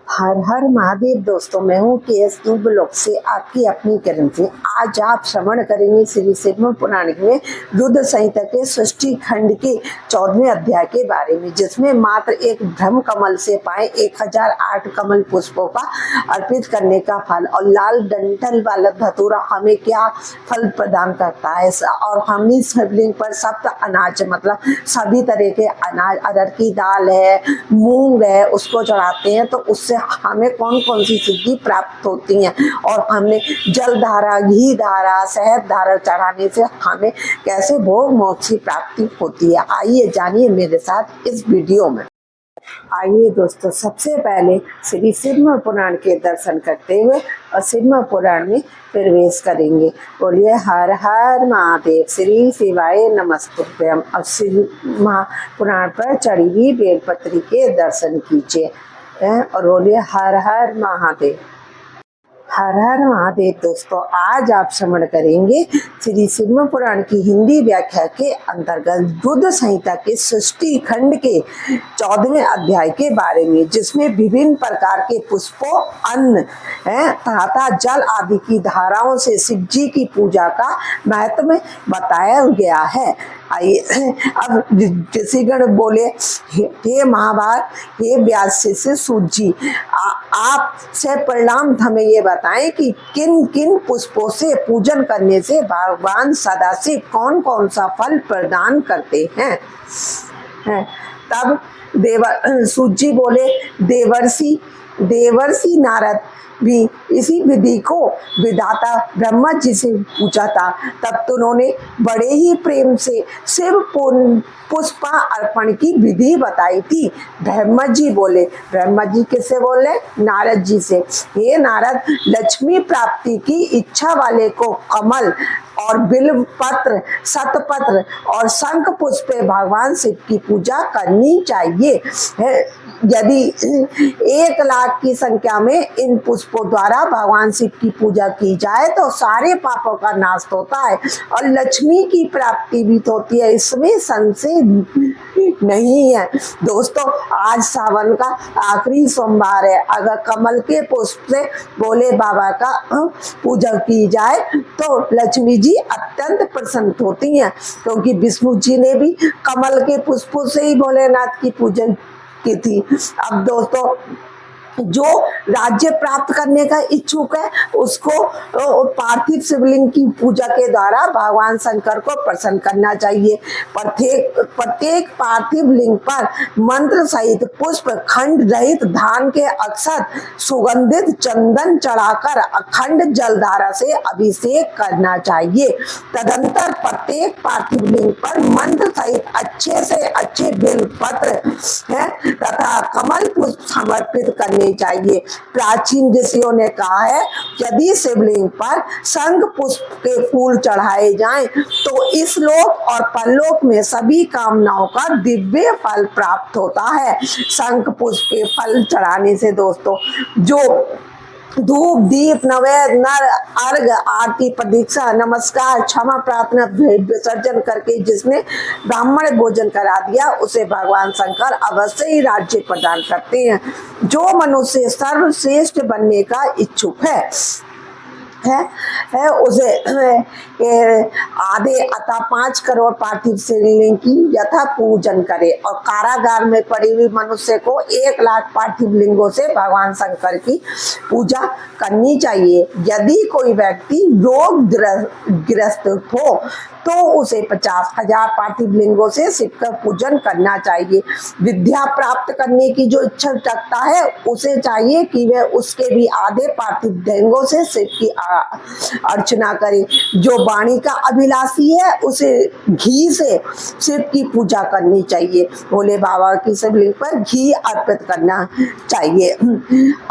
हर हर महादेव दोस्तों, मैं हूँ KS ब्लॉग से आपकी अपनी किरण सिंह। आज आप श्रवण करेंगे श्री शिव पुराण में रुद्र संहिता के षष्ठी खंड के 14वें अध्याय के बारे में, जिसमें मात्र एक ब्रह्म कमल से पाए 1008 कमल पुष्पों का अर्पित करने का फल और लाल डंठल वाला धतूरा हमें क्या फल प्रदान करता है। और हम इस शिवलिंग पर सप्त अनाज मतलब सभी तरह के अनाज, अरहर की दाल है, मूंग है, उसको चढ़ाते हैं तो उससे हमें कौन कौन सी सिद्धि प्राप्त होती है, और हमने जल धारा, घी धारा, शहद धारा चढ़ाने से हमें कैसे भोग मोक्ष की प्राप्ति होती है। आइए जानिए मेरे साथ इस वीडियो में। आइए दोस्तों, सबसे पहले श्री शिव पुराण के दर्शन करते हुए और शिव पुराण में प्रवेश करेंगे। बोलिए हर हर महादेव, श्री शिवाय नमस्तुभ्यम। और शिव पुराण पर चढ़ी हुई बेलपत्री के दर्शन कीजिए और बोलिए हर हर महादेव। हर हर महादेव दोस्तों, आज आप श्रवण करेंगे श्री शिव पुराण की हिंदी व्याख्या के अंतर्गत रुद्र संहिता के षष्ठी खंड के 14वें अध्याय के बारे में, जिसमें विभिन्न प्रकार के पुष्पों, अन्न तथा जल आदि की धाराओं से शिव जी की पूजा का महत्व बताया गया है। आइए अब ऋषिगण बोले, हे महाभारत, हे व्यास से सूत जी, आप से परिणाम हमें ये बताएं कि किन किन पुष्पों से पूजन करने से भगवान सदाशिव कौन कौन सा फल प्रदान करते हैं। तब सूत जी बोले, देवर्षि नारद भी इसी विधि को विधाता ब्रह्मा जी से पूछा था। तब तो उन्होंने बड़े ही प्रेम से शिव पुष्पा अर्पण की विधि बताई थी। ब्रह्मा जी बोले, ब्रह्मा जी किससे बोले? नारद जी से। हे नारद, लक्ष्मी प्राप्ति की इच्छा वाले को कमल और बिल्व पत्र, शतपत्र और शंख पुष्प भगवान शिव की पूजा करनी चाहिए। यदि 1 लाख की संख्या में इन पुष्पों द्वारा भगवान शिव की पूजा की जाए तो सारे पापों का नाश होता है और लक्ष्मी की प्राप्ति भी होती है, इसमें संशय नहीं है। दोस्तों, आज सावन का आखिरी सोमवार है। अगर कमल के पुष्प से भोले बाबा का पूजा की जाए तो लक्ष्मी जी अत्यंत प्रसन्न होती हैं, क्योंकि विष्णु जी ने भी कमल के पुष्पों से ही भोलेनाथ की पूजा की थी। अब दोस्तों, जो राज्य प्राप्त करने का इच्छुक है उसको पार्थिव शिवलिंग की पूजा के द्वारा भगवान शंकर को प्रसन्न करना चाहिए। प्रत्येक पार्थिव लिंग पर मंत्र सहित पुष्प, खंड रहित धान के अक्षत, सुगंधित चंदन चढ़ाकर अखंड जलधारा से अभिषेक करना चाहिए। तदंतर प्रत्येक पार्थिव लिंग पर मंत्र सहित अच्छे से अच्छे बेलपत्र तथा कमल पुष्प समर्पित करने चाहिए। प्राचीन ऋषियों ने कहा है, यदि शिवलिंग पर शंख पुष्प के फूल चढ़ाए जाएं तो इस लोक और परलोक में सभी कामनाओं का दिव्य फल प्राप्त होता है। शंख पुष्प के फल चढ़ाने से दोस्तों, जो धूप, दीप, नैवेद्य, नर, अर्घ, आरती, प्रदीक्षा, नमस्कार, क्षमा प्रार्थना, विसर्जन करके जिसने ब्राह्मण भोजन करा दिया उसे भगवान शंकर अवश्य ही राज्य प्रदान करते हैं। जो मनुष्य सर्वश्रेष्ठ बनने का इच्छुक है उसे आधे अतः 5 करोड़ पार्थिव शिवलिंग की यथा पूजन करे, और कारागार में पड़ी हुई मनुष्य को 1 लाख पार्थिव लिंगों से भगवान शंकर की पूजा करनी चाहिए। यदि कोई व्यक्ति रोग ग्रस्त हो तो उसे 50,000 पार्थिव लिंगों से शिव का पूजन करना चाहिए। विद्या प्राप्त करने की जो इच्छा रखता है उसे चाहिए कि वह उसके भी आधे पार्थिव लिंगों से शिव की अर्चना करे। जो वाणी का अभिलाषी है उसे घी से शिव की पूजा करनी चाहिए। भोले बाबा की शिवलिंग पर घी अर्पित करना चाहिए।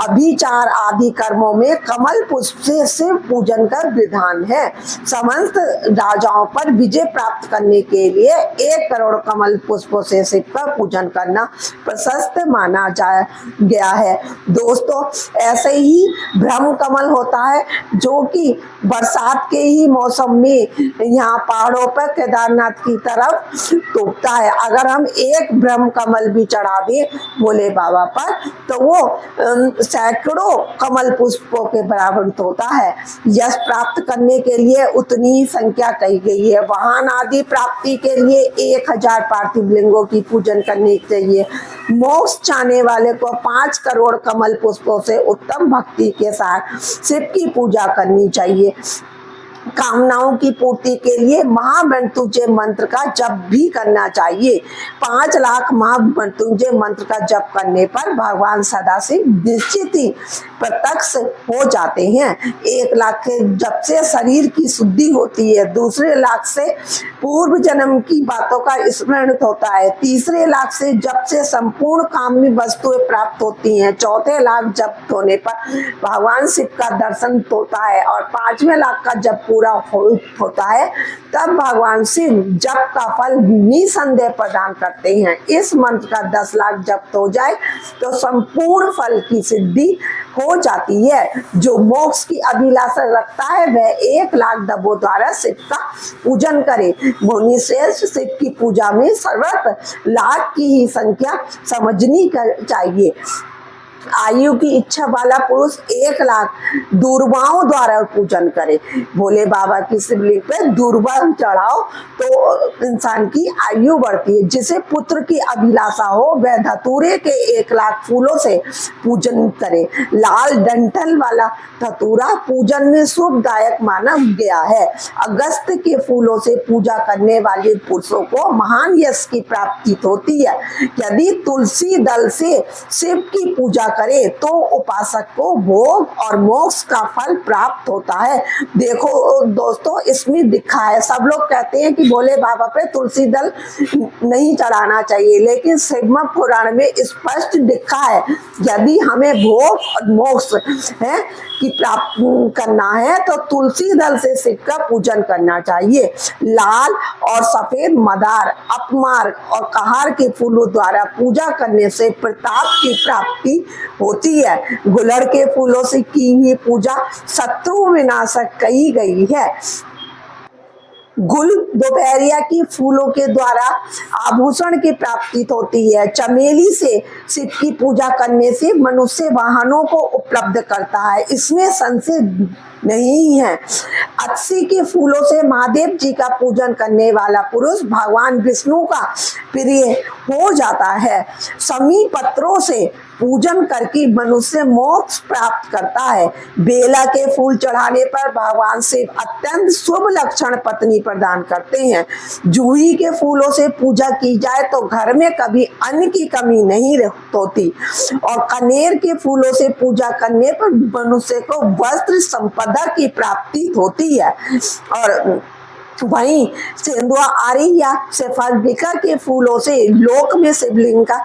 अभिचार आदि कर्मों में कमल पुष्प से शिव पूजन का विधान है। समस्त राजाओं पर विजय प्राप्त करने के लिए 1 करोड़ कमल पुष्पों से शिव का पूजन करना प्रशस्त माना गया है। दोस्तों, ऐसे ही ब्रह्म कमल होता है जो कि बरसात के ही मौसम में यहाँ पहाड़ों पर केदारनाथ की तरफ टूटता है। अगर हम एक ब्रह्म कमल भी चढ़ा दें भोले बाबा पर तो वो सैकड़ों कमल पुष्पों के बराबर होता है। यश प्राप्त करने के लिए उतनी ही संख्या कही गई है। वाहन आदि प्राप्ति के लिए 1000 पार्थिव लिंगों की पूजन करनी चाहिए। मोक्ष चाहने वाले को 5 करोड़ कमल पुष्पों से उत्तम भक्ति के साथ शिव की पूजा करनी चाहिए। कामनाओं की पूर्ति के लिए महामृत्युंजय मंत्र का जप भी करना चाहिए। 5 लाख महामृत्युंजय मंत्र का जप करने पर भगवान सदाशिव निश्चित ही प्रत्यक्ष हो जाते हैं। 1 लाख के जप से शरीर की शुद्धि होती है। दूसरे लाख से पूर्व जन्म की बातों का स्मरण होता है। तीसरे लाख से जप से संपूर्ण काम्य वस्तुएं प्राप्त होती हैं। चौथे लाख जप होने पर भगवान शिव का दर्शन होता है और 5वें लाख का जप पूरा होता है तब भगवान शिव जप का फल निसंदेह प्रदान करते हैं। इस मंत्र का 10 लाख जप हो जाए तो संपूर्ण फल की सिद्धि हो जाती है। जो मोक्ष की अभिलाषा रखता है वह 1 लाख दबों द्वारा शिव का पूजन करे। मुनि श्रेष्ठ शिव की पूजा में सर्वत्र लाख की ही संख्या समझनी चाहिए। आयु की इच्छा वाला पुरुष 1 लाख दूर्वाओं द्वारा पूजन करे। भोले बाबा की शिवलिंग पे दूर्वा चढ़ाओ तो इंसान की आयु बढ़ती है। जिसे पुत्र की अभिलाषा हो वह धतूरे के 1 लाख फूलों से पूजन करे। लाल डंठल वाला धतूरा पूजन में शुभदायक माना गया है। अगस्त के फूलों से पूजा करने वाले पुरुषों को महान यश की प्राप्ति होती है। यदि तुलसी दल से शिव की पूजा करे तो उपासक को भोग और मोक्ष का फल प्राप्त होता है। देखो दोस्तों, इसमें लिखा है, सब लोग कहते हैं कि भोले बाबा पे तुलसी दल नहीं चढ़ाना चाहिए, लेकिन शिव पुराण में स्पष्ट लिखा है यदि हमें भोग और मोक्ष है की प्राप्त करना है तो तुलसी दल से शिव का पूजन करना चाहिए। लाल और सफेद मदार, अपमार और कहार के फूलों द्वारा पूजा करने से प्रताप की प्राप्ति होती है। गुलर के फूलों से की हुई पूजा शत्रु विनाशक कही गई है। गुल दोपहरिया की फूलों के द्वारा आभूषण की प्राप्ति होती है। चमेली से शिव की पूजा करने से मनुष्य वाहनों को उपलब्ध करता है, इसमें संशय नहीं है। अक्षी के फूलों से महादेव जी का पूजन करने वाला पुरुष भगवान विष्णु का प्रिय हो जाता है। समी पत्रों से पूजन करके मनुष्य मोक्ष प्राप्त करता है। बेला के फूल चढ़ाने पर भगवान शिव अत्यंत शुभ लक्षण पत्नी प्रदान करते हैं। जूही के फूलों से पूजा की जाए तो घर में कभी अन्न की कमी नहीं होती और कनेर के फूलों से पूजा करने पर मनुष्य को वस्त्र संपदा की प्राप्ति होती है। और वहीं सेंधुआ आरी या सेफालिका के फूलों से लोक में शिवलिंग का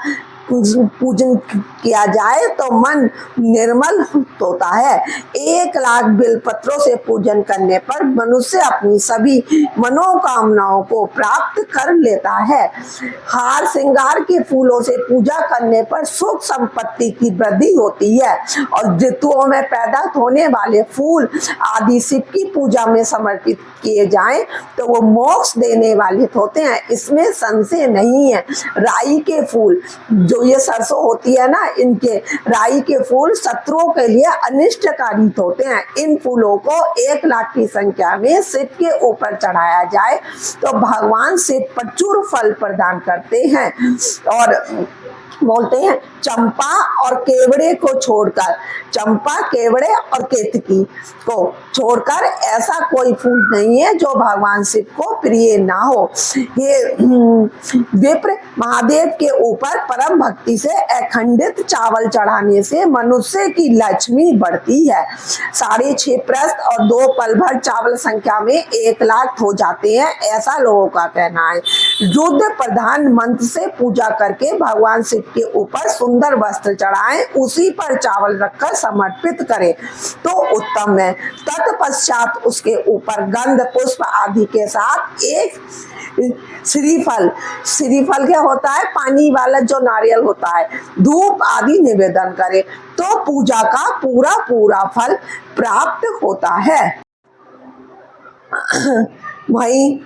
पूजन किया जाए तो मन निर्मल होता है। 1 लाख बेलपत्रों से पूजन करने पर मनुष्य अपनी सभी मनोकामनाओं को प्राप्त कर लेता है। हार श्रृंगार के फूलों से पूजा करने पर सुख संपत्ति की वृद्धि होती है और ऋतुओं में पैदा होने वाले फूल आदि शिव की पूजा में समर्पित किए जाएं तो वो मोक्ष देने वाले होते हैं, इसमें संशय नहीं है। राई के फूल, जो ये सरसों होती है ना, इनके राई के फूल शत्रुओं के लिए अनिष्टकारी होते हैं। इन फूलों को 1 लाख की संख्या में शिव के ऊपर चढ़ाया जाए तो भगवान शिव प्रचुर फल प्रदान करते हैं। और बोलते हैं चंपा और केवड़े को छोड़कर, चंपा केवड़े और केतकी को छोड़कर ऐसा कोई फूल नहीं है जो भगवान शिव को प्रिय ना हो। ये विप्र, महादेव के ऊपर परम भक्ति से अखंडित चावल चढ़ाने से मनुष्य की लक्ष्मी बढ़ती है। 6.5 प्रस्त और 2 पल भर चावल संख्या में 1 लाख हो जाते हैं, ऐसा लोगों का कहना है। रुद्र प्रधान मंत्र से पूजा करके भगवान शिव के ऊपर सुंदर वस्त्र चढ़ाएं, उसी पर चावल रखकर समर्पित करें तो उत्तम है। तत्पश्चात उसके ऊपर गंध पुष्प आदि के साथ एक श्रीफल, श्रीफल क्या होता है, पानी वाला जो नारियल नारियल होता है, धूप आदि निवेदन करे तो पूजा का पूरा पूरा फल प्राप्त होता है। वहीं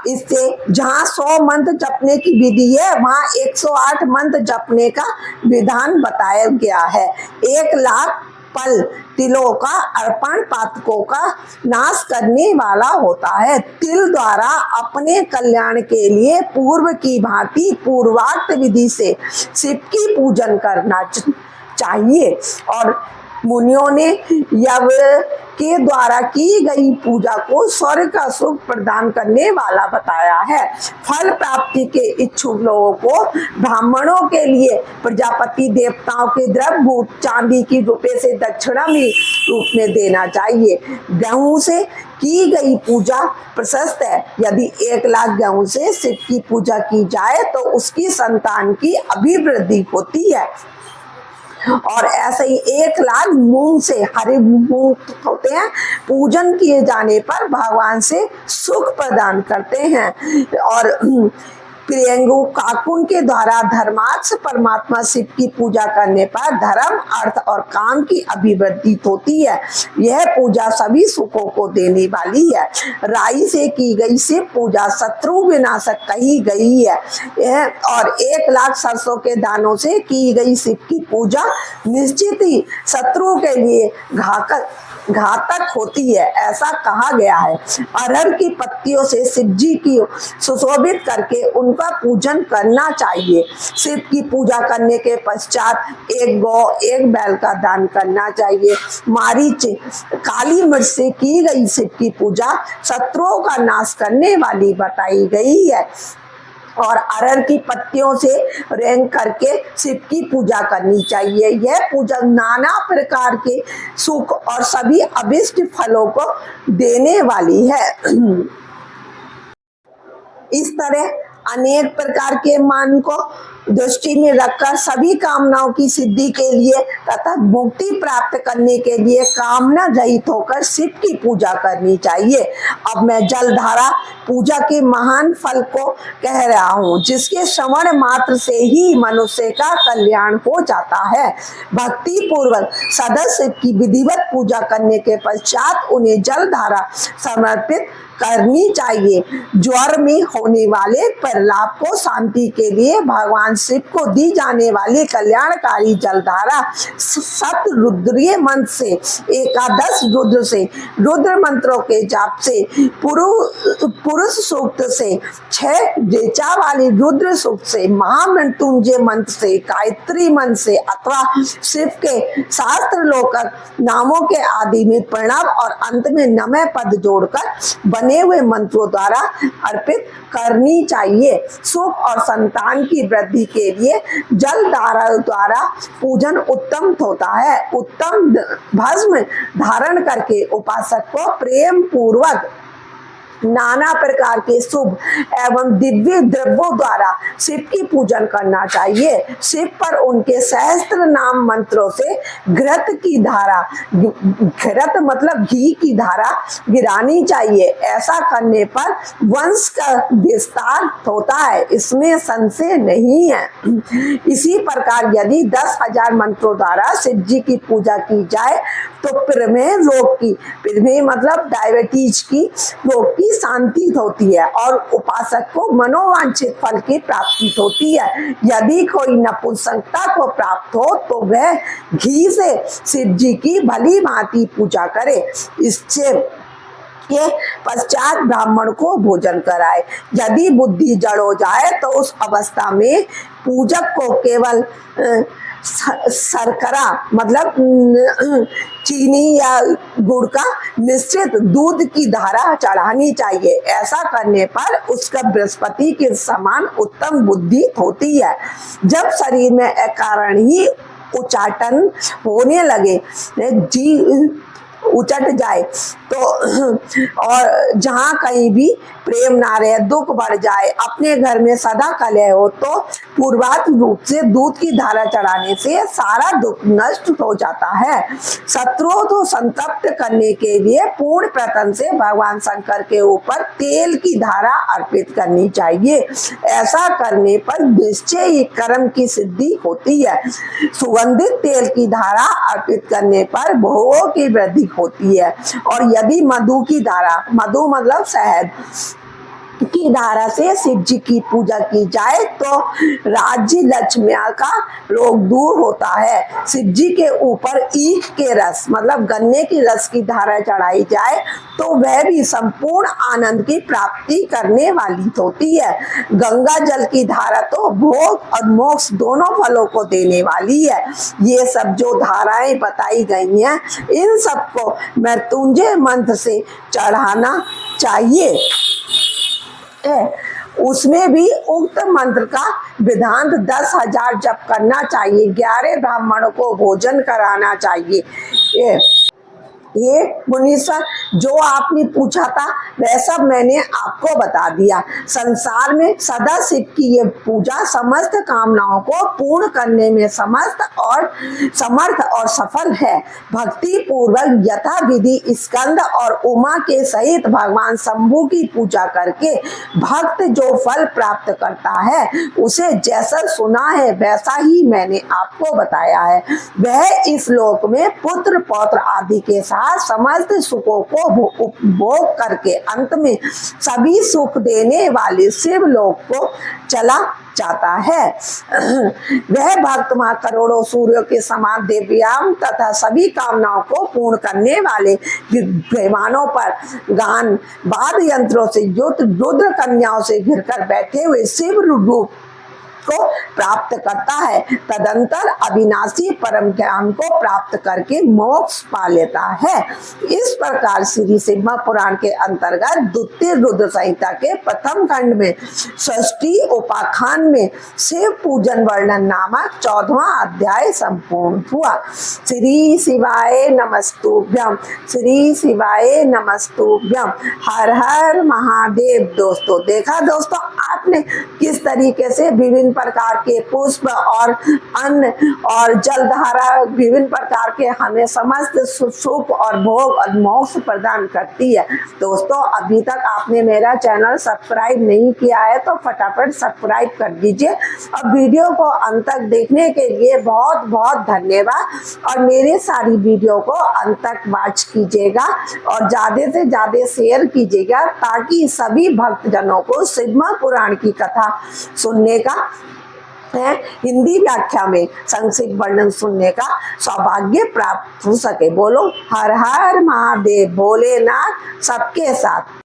इससे जहाँ 100 मंत्र जपने की विधि है, वहाँ 108 मंत्र जपने का विधान बताया गया है। 1 लाख पल तिलों का अर्पण पातकों का नाश करने वाला होता है। तिल द्वारा अपने कल्याण के लिए पूर्व की भांति पूर्वार्थ विधि से शिव की पूजन करना चाहिए और मुनियों ने यव के द्वारा की गई पूजा को स्वर्ग का सुख प्रदान करने वाला बताया है। फल प्राप्ति के इच्छुक लोगों को ब्राह्मणों के लिए प्रजापति देवताओं के द्रव्य चांदी की रुपए से दक्षिणा में रूप में देना चाहिए। गेहूं से की गई पूजा प्रशस्त है। यदि 1 लाख गेहूं से शिव की पूजा की जाए तो उसकी संतान की अभिवृद्धि होती है और ऐसे ही 1 लाख मूंग से, हरे मूंग होते हैं, पूजन किए जाने पर भगवान से सुख प्रदान करते हैं। और प्रियंगु काकुन के द्वारा धर्मार्थ परमात्मा शिव की पूजा करने पर धर्म, अर्थ और काम की अभिवृद्धि होती है। यह पूजा सभी सुखों को देने वाली है। राई से की गई शिव पूजा शत्रु विनाशक कही गई है और 1 लाख सरसों के दानों से की गई शिव की पूजा निश्चित ही शत्रु के लिए घातक होती है, ऐसा कहा गया है। अरहर की पत्तियों से शिव जी की सुशोभित करके उनका पूजन करना चाहिए। शिव की पूजा करने के पश्चात 1 गौ 1 बैल का दान करना चाहिए। मारीच, काली मिर्च से की गई शिव की पूजा शत्रुओं का नाश करने वाली बताई गई है और अरहर की पत्तियों से रेंग करके शिव की पूजा करनी चाहिए। यह पूजा नाना प्रकार के सुख और सभी अभिष्ट फलों को देने वाली है। इस तरह अनेक प्रकार के मान को दृष्टि में रखकर सभी कामनाओं की सिद्धि के लिए तथा मुक्ति प्राप्त करने के लिए कामना रहित होकर शिव की पूजा करनी चाहिए। अब मैं जलधारा पूजा के महान फल को कह रहा हूँ, जिसके श्रवण मात्र से ही मनुष्य का कल्याण हो जाता है। भक्ति पूर्वक सदा शिव की विधिवत पूजा करने के पश्चात उन्हें जलधारा समर्पित करनी चाहिए। ज्वर में होने वाले प्रलाप को शांति के लिए भगवान शिव को दी जाने वाली कल्याणकारी जलधारा 7 रुद्रीय मंत्र से, 11 रुद्र से, रुद्र मंत्रों के जाप से, पुरुष सूक्त से, 6 ऋचा वाली रुद्र सूक्त से, महामृत्युंजय मंत्र से, गायत्री मंत्र से अथवा शिव के शास्त्र लोकक नामों के आदि में प्रणव और अंत में नमः पद जोड़कर बने हुए मंत्रों द्वारा अर्पित करनी चाहिए। सुख और संतान की वृद्धि के लिए जलधारा द्वारा पूजन उत्तम होता है। उत्तम भस्म धारण करके उपासक को प्रेम पूर्वक नाना प्रकार के शुभ एवं दिव्य द्रव्यों द्वारा शिव की पूजन करना चाहिए। शिव पर उनके सहस्त्र नाम मंत्रों से घृत की धारा, घृत मतलब घी की धारा गिरानी चाहिए। ऐसा करने पर वंश का विस्तार होता है, इसमें संशय नहीं है। इसी प्रकार यदि 10,000 मंत्रों द्वारा शिव जी की पूजा की जाए तो प्रमेह रोग की, प्रमेह मतलब डायबिटीज की रोग की शांति होती है और उपासक को मनोवांछित फल की प्राप्ति होती है। यदि कोई नपुंसकता को प्राप्त हो तो वह घी से शिव जी की भली भांति पूजा करे। इससे के पश्चात ब्राह्मण को भोजन कराए। यदि बुद्धि जड़ हो जाए तो उस अवस्था में पूजक को केवल शर्करा मतलब चीनी या गुड़ का मिश्रित दूध की धारा चढ़ानी चाहिए। ऐसा करने पर उसका बृहस्पति के समान उत्तम बुद्धि होती है। जब शरीर में अकारण ही उचाटन होने लगे, उचट जाए तो और जहाँ कहीं भी प्रेम ना रहे, दुख बढ़ जाए, अपने घर में सदा कलह हो, तो पूर्वात रूप से दूध की धारा चढ़ाने से सारा दुख नष्ट हो जाता है। शत्रुओं को संतप्त करने के लिए पूर्ण प्रयत्न से भगवान शंकर के ऊपर तेल की धारा अर्पित करनी चाहिए। ऐसा करने पर निश्चय ही कर्म की सिद्धि होती है। सुगंधित तेल की धारा अर्पित करने पर भोगों की वृद्धि होती है। और यदि मधु की धारा, मधु मतलब शहद की धारा से शिव जी की पूजा की जाए तो राज्य लक्ष्मी का रोग दूर होता है। शिव जी के ऊपर ईख के रस मतलब गन्ने की रस की धारा चढ़ाई जाए तो वह भी संपूर्ण आनंद की प्राप्ति करने वाली होती है। गंगा जल की धारा तो भोग और मोक्ष दोनों फलों को देने वाली है। ये सब जो धाराएं बताई गई हैं, इन सबको मृत्युंजय मंत्र से चढ़ाना चाहिए। उसमें भी उक्त मंत्र का विधान 10,000 जप करना चाहिए। 11 ब्राह्मणों को भोजन कराना चाहिए। ये मुनीश्वर जो आपने पूछा था वह सब मैंने आपको बता दिया। संसार में सदा शिव की ये पूजा समस्त कामनाओं को पूर्ण करने में समर्थ और सफल है। भक्ति पूर्वक यथा विधि स्कंद और उमा के सहित भगवान शंभु की पूजा करके भक्त जो फल प्राप्त करता है, उसे जैसा सुना है वैसा ही मैंने आपको बताया है। वह इस लोक में पुत्र पौत्र आदि के साथ समस्त सुखों को उपभोग करके अंत में सभी सुख देने वाले शिव लोक को चला जाता है। वह भक्त मां करोड़ों सूर्यों के समान दिव्याम तथा सभी कामनाओं को पूर्ण करने वाले विद्वानों पर गान वाद्य यंत्रों से युक्त रुद्र कन्याओं से घिरकर बैठे हुए शिव रूप को प्राप्त करता है। तदंतर अविनाशी परम ज्ञान को प्राप्त करके मोक्ष पा लेता है। इस प्रकार श्री शिव पुराण के अंतर्गत द्वितीय रुद्र संहिता के प्रथम खंड में षष्ठी उपाख्यान में शिव पूजन वर्णन नामक 14वां अध्याय संपूर्ण हुआ। श्री शिवाय नमस्तुभ्यम, श्री शिवाय नमस्तुभ्यम। हर हर महादेव। दोस्तों देखा दोस्तों आपने किस तरीके से विभिन्न प्रकार के पुष्प और अन्न और जलधारा विभिन्न प्रकार के हमें समस्त सुख और भोग और मोक्ष प्रदान करती है। दोस्तों अभी तक आपने मेरा चैनल सब्सक्राइब नहीं किया है तो फटाफट सब्सक्राइब कर दीजिए। और वीडियो को अंत तक देखने के लिए बहुत बहुत धन्यवाद। और मेरे सारी वीडियो को अंत तक वॉच कीजिएगा और ज्यादा से ज्यादा शेयर कीजिएगा ताकि सभी भक्तजनों को शिव पुराण की कथा सुनने का हिंदी व्याख्या में संक्षिप्त वर्णन सुनने का सौभाग्य प्राप्त हो सके। बोलो हर हर महादेव, भोलेनाथ सबके साथ।